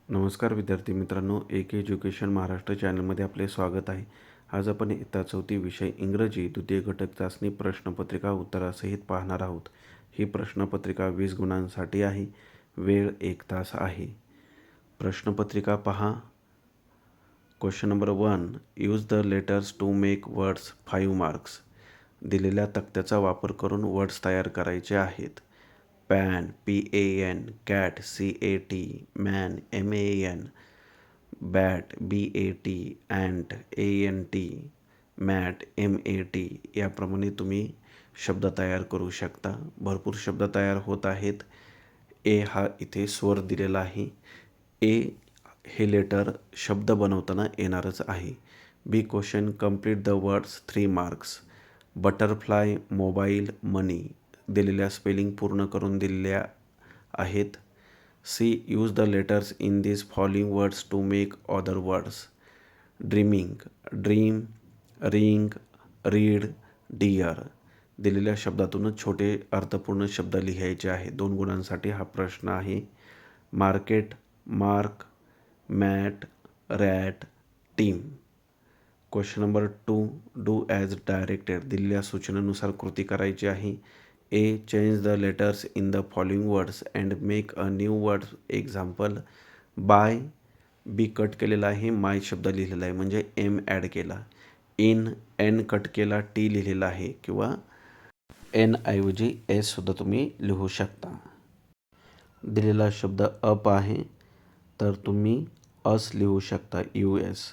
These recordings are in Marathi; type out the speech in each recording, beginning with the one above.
नमस्कार विद्यार्थी मित्रांनो, एक एज्युकेशन महाराष्ट्र चॅनलमध्ये आपले स्वागत आहे. आज आपण इयत्ता 4थी विषय इंग्रजी द्वितीय घटक चाचणी प्रश्नपत्रिका उत्तरासहित पाहणार आहोत. ही प्रश्नपत्रिका 20 गुणांसाठी आहे. वेळ 1 तास आहे. प्रश्नपत्रिका पहा. Question number 1, use the letters to make words 5 marks. दिलेल्या तक्त्याचा वापर करून वर्ड्स तयार करायचे आहेत. Pan PAN, cat CAT, man MAN, bat BAT, ant ANT, mat MAT. याप्रमाणे तुम्ही शब्द तयार करू शकता. भरपूर शब्द तयार होत आहेत. ए हा इथे स्वर दिलेला आहे. ए हे लेटर शब्द बनवताना येणारच आहे. B question, complete the words 3 marks. Butterfly, mobile, money. दिलेल्या स्पेलिंग पूर्ण करून दिलेल्या आहेत. C, use the letters in this following words to make other words. Dreaming, dream, ring, read, dear. दिलेल्या शब्दातूनच छोटे अर्थपूर्ण शब्द लिहायचे आहे. 2 गुणांसाठी हा प्रश्न आहे. Market, mark, mat, rat, team. Question number 2, do as directed. दिलेल्या सूचनेनुसार कृती करायची आहे. A, change the letters in the following words and make a new word. Example, by. B cut केलेला आहे, माय शब्द लिहिलेला आहे म्हणजे एम ॲड केला. इन, एन कट केला, टी लिहिलेला आहे किंवा एन ऐवजी एस सुद्धा तुम्ही लिहू शकता. दिलेला शब्द अप आहे तर तुम्ही अस लिहू शकता, US.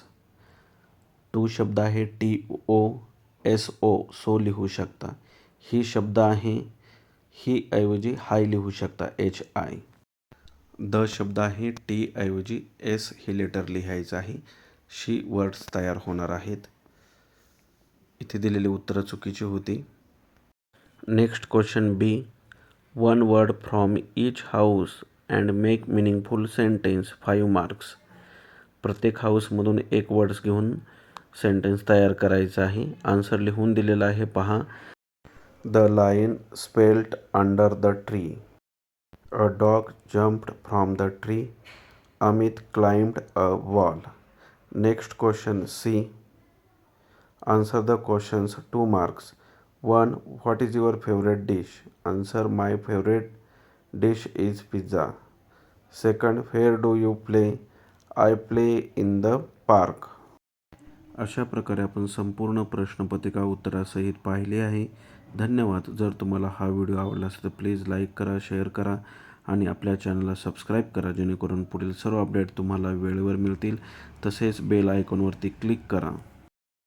टू शब्द आहे TOSO, सो लिहू शकता. ही शब्द आहे, ही ऐवजी हाय लिहू शकता, HI. द शब्द आहे, टी ऐवजी एस हे लेटर लिहायचं आहे. शी वर्ड्स तयार होणार आहेत. इथे दिलेली उत्तरं चुकीची होती. Next question B, 1 word from each house and make meaningful sentence 5 marks. प्रत्येक हाऊसमधून 1 वर्ड्स घेऊन सेंटेन्स तयार करायचा आहे. आन्सर लिहून दिलेला आहे पहा. The lion slept under the tree. A dog jumped from the tree. Amit climbed a wall. Next question C. Answer the questions 2 marks. 1, what is your favourite dish. Answer, my favourite dish is pizza. Second, where do you play. I play in the park. अशा प्रकारे आपण संपूर्ण प्रश्नपत्रिका उत्तरासहित पाहिली आहे. धन्यवाद. जर तुम्हाला हा व्हिडिओ आवडला असेल तर प्लीज लाईक करा, शेअर करा आणि आपल्या चॅनलला सबस्क्राईब करा, जेणेकरून पुढील सर्व अपडेट तुम्हाला वेळेवर मिळतील. तसेच बेल आयकॉनवरती क्लिक करा.